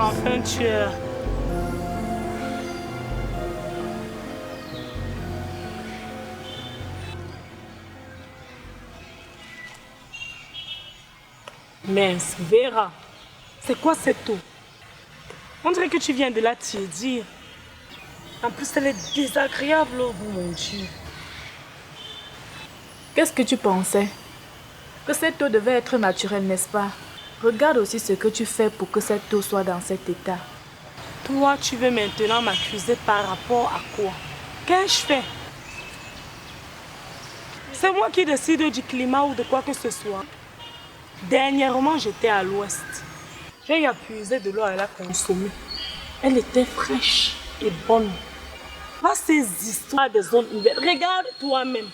Enfin, tu es là. Mince, Vera, c'est quoi cette eau? On dirait que tu viens de la tiédir. En plus, elle est désagréable, oh mon Dieu. Qu'est-ce que tu pensais? Que cette eau devait être naturelle, n'est-ce pas? Regarde aussi ce que tu fais pour que cette eau soit dans cet état. Toi, tu veux maintenant m'accuser par rapport à quoi? Qu'ai-je fait? C'est moi qui décide du climat ou de quoi que ce soit. Dernièrement, j'étais à l'ouest. J'ai épuisé de l'eau à la consommer. Elle était fraîche et bonne. Pas ces histoires de zones ouvertes. Regarde toi-même.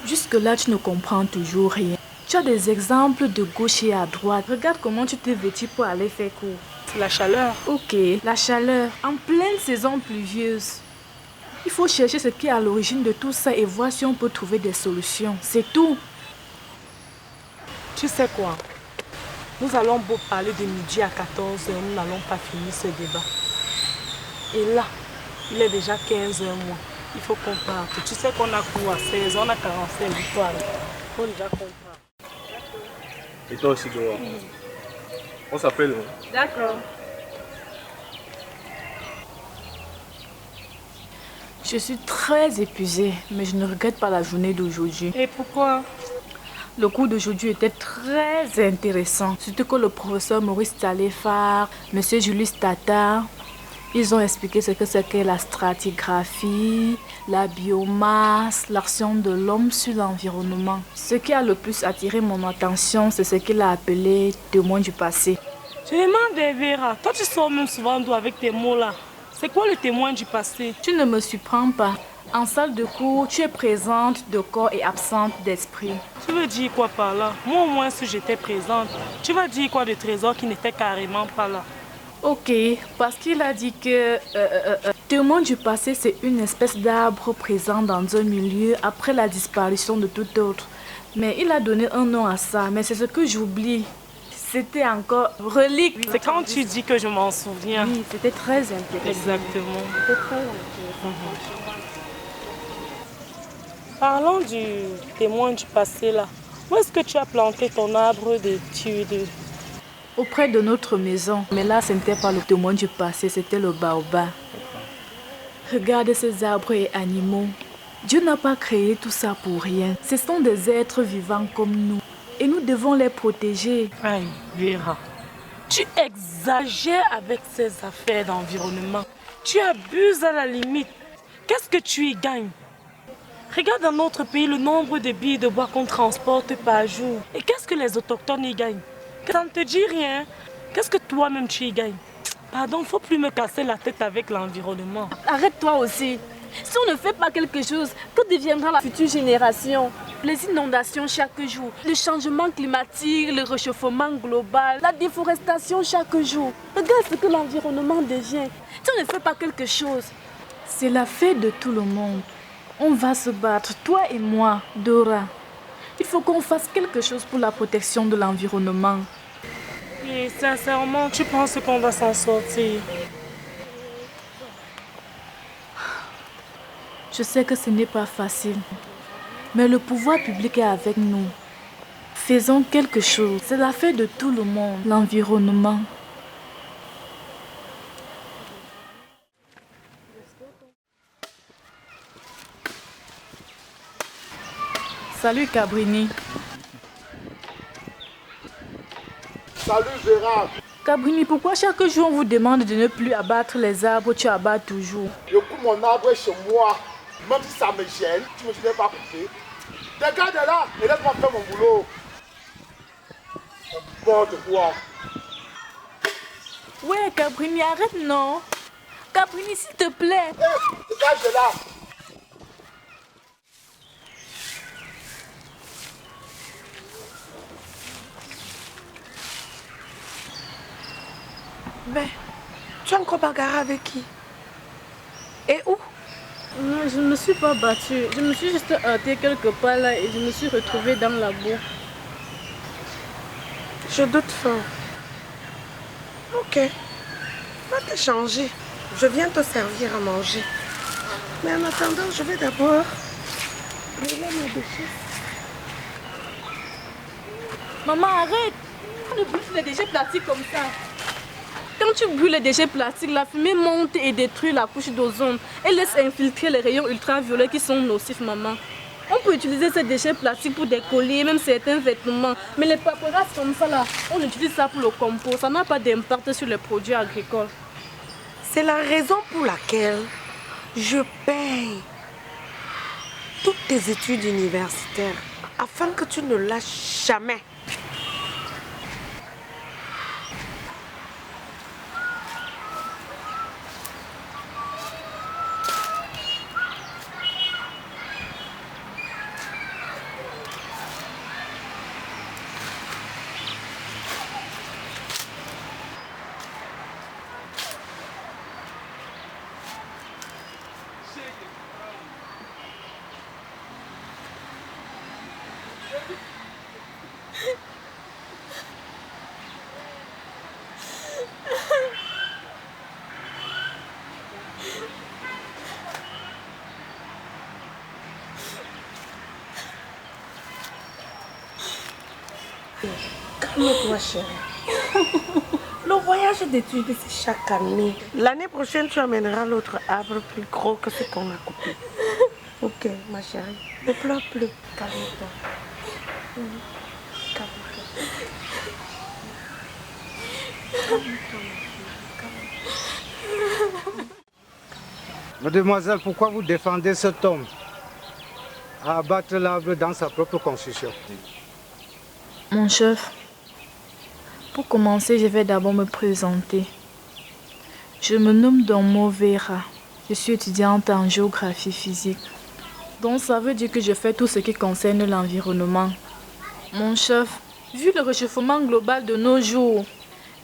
Jusque-là, tu ne comprends toujours rien. Tu as des exemples de gauche et à droite. Regarde comment tu t'es vêtu pour aller faire cours. C'est la chaleur. Ok, la chaleur. En pleine saison pluvieuse. Il faut chercher ce qui est à l'origine de tout ça et voir si on peut trouver des solutions. C'est tout. Tu sais quoi? Nous allons beau parler de midi à 14h, nous n'allons pas finir ce débat. Et là, il est déjà 15h moins. Il faut qu'on parte. Tu sais qu'on a cours à 16h, on a 45 victoires. Il faut déjà qu'on parte. Et toi aussi, dehors. On s'appelle. D'accord. Je suis très épuisée, mais je ne regrette pas la journée d'aujourd'hui. Et pourquoi? Le cours d'aujourd'hui était très intéressant. Surtout que le professeur Maurice Taléphard, monsieur Julius Tata, ils ont expliqué ce que c'est que la stratigraphie, la biomasse, l'action de l'homme sur l'environnement. Ce qui a le plus attiré mon attention, c'est ce qu'il a appelé témoin du passé. Je demande, Vera, toi tu sors même souvent d'où avec tes mots là. C'est quoi le témoin du passé? Tu ne me surprends pas. En salle de cours, tu es présente de corps et absente d'esprit. Tu veux dire quoi par là? Moi au moins si j'étais présente, tu vas dire quoi de Trésor qui n'était carrément pas là? Ok, parce qu'il a dit que témoin du passé, c'est une espèce d'arbre présent dans un milieu après la disparition de tout autre. Mais il a donné un nom à ça, mais c'est ce que j'oublie. C'était encore relique. C'est quand tu dis que je m'en souviens. Oui, c'était très intéressant. Exactement. C'était très intéressant. Parlons du témoin du passé là. Où est-ce que tu as planté ton arbre d'études? Auprès de notre maison. Mais là, ce n'était pas le témoin du passé, c'était le baobab. Regarde ces arbres et animaux. Dieu n'a pas créé tout ça pour rien. Ce sont des êtres vivants comme nous. Et nous devons les protéger. Aïe, Vera. Tu exagères avec ces affaires d'environnement. Tu abuses à la limite. Qu'est-ce que tu y gagnes? Regarde dans notre pays le nombre de billes de bois qu'on transporte par jour. Et qu'est-ce que les autochtones y gagnent? Ça ne te dit rien. Qu'est-ce que toi-même tu y gagnes? Pardon, il ne faut plus me casser la tête avec l'environnement. Arrête-toi aussi. Si on ne fait pas quelque chose, que deviendra la future génération? Les inondations chaque jour, le changement climatique, le réchauffement global, la déforestation chaque jour. Regarde ce que l'environnement devient. Si on ne fait pas quelque chose, c'est la fête de tout le monde. On va se battre, toi et moi, Dora. Il faut qu'on fasse quelque chose pour la protection de l'environnement. Et sincèrement, tu penses qu'on va s'en sortir? Je sais que ce n'est pas facile, mais le pouvoir public est avec nous. Faisons quelque chose. C'est l'affaire de tout le monde, l'environnement. Salut Cabrini. Salut Vera. Cabrini, pourquoi chaque jour on vous demande de ne plus abattre les arbres, tu abats toujours? Je coupe mon arbre chez moi. Même si ça me gêne, tu me dis de ne pas couper. Regarde là et laisse-moi faire mon boulot. N'importe quoi. Ouais, Cabrini, arrête non. Cabrini, s'il te plaît. Regarde là. Mais, tu as encore bagarré avec qui? Et où? Non, je ne me suis pas battue. Je me suis juste heurtée quelque part là et je me suis retrouvée dans la boue. Je doute fort. Ok. Va te changer. Je viens te servir à manger. Mais en attendant, je vais d'abord brûler mes déchets. Maman, arrête. On ne brûle les déchets plastiques comme ça. Quand tu brûles les déchets plastiques, la fumée monte et détruit la couche d'ozone et laisse infiltrer les rayons ultraviolets qui sont nocifs, maman. On peut utiliser ces déchets plastiques pour des colliers, même certains vêtements. Mais les paperasses comme ça, là, on utilise ça pour le compost. Ça n'a pas d'impact sur les produits agricoles. C'est la raison pour laquelle je paye toutes tes études universitaires afin que tu ne lâches jamais. Calme-toi, chérie. Le voyage d'études, c'est chaque année. L'année prochaine, tu amèneras l'autre arbre plus gros que ce qu'on a coupé. Ok, ma chérie. Ne pleure plus. Calme-toi. Calme-toi. Mademoiselle, pourquoi vous défendez cet homme à abattre l'arbre dans sa propre construction? Mon chef, pour commencer, je vais d'abord me présenter. Je me nomme Domo Vera. Je suis étudiante en géographie physique. Donc ça veut dire que je fais tout ce qui concerne l'environnement. Mon chef, vu le réchauffement global de nos jours,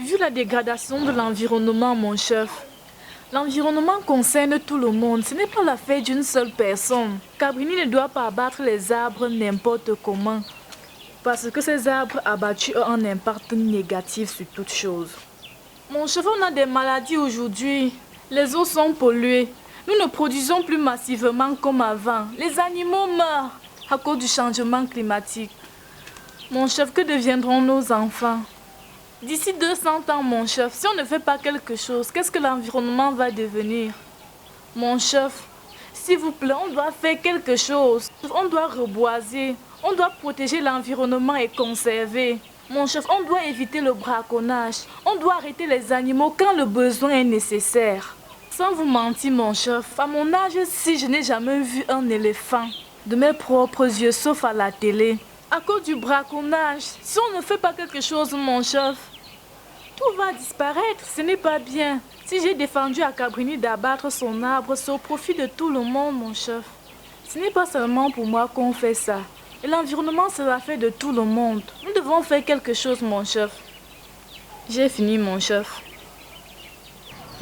vu la dégradation de l'environnement, mon chef, l'environnement concerne tout le monde. Ce n'est pas l'affaire d'une seule personne. Cabrini ne doit pas abattre les arbres n'importe comment. Parce que ces arbres abattus ont un impact négatif sur toute chose. Mon chef, on a des maladies aujourd'hui. Les eaux sont polluées. Nous ne produisons plus massivement comme avant. Les animaux meurent à cause du changement climatique. Mon chef, que deviendront nos enfants? D'ici 200 ans, mon chef, si on ne fait pas quelque chose, qu'est-ce que l'environnement va devenir? Mon chef, s'il vous plaît, on doit faire quelque chose. On doit reboiser. On doit protéger l'environnement et conserver. Mon chef, on doit éviter le braconnage. On doit arrêter les animaux quand le besoin est nécessaire. Sans vous mentir, mon chef, à mon âge, si je n'ai jamais vu un éléphant de mes propres yeux, sauf à la télé, à cause du braconnage, si on ne fait pas quelque chose, mon chef, tout va disparaître. Ce n'est pas bien. Si j'ai défendu à Cabrini d'abattre son arbre, c'est au profit de tout le monde, mon chef. Ce n'est pas seulement pour moi qu'on fait ça. Et l'environnement, c'est l'affaire de tout le monde. Nous devons faire quelque chose, mon chef. J'ai fini, mon chef.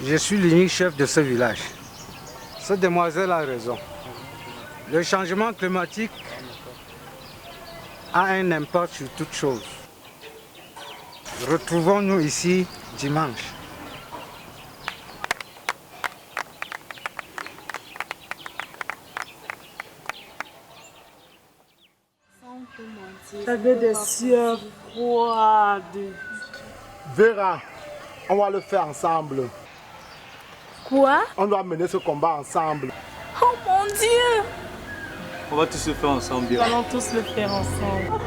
Je suis l'unique chef de ce village. Cette demoiselle a raison. Le changement climatique a un impact sur toute chose. Retrouvons-nous ici dimanche. J'avais des sueurs froides. Vera, on va le faire ensemble. Quoi? On doit mener ce combat ensemble. Oh mon Dieu! On va tous le faire ensemble, Nous bien. allons tous le faire ensemble.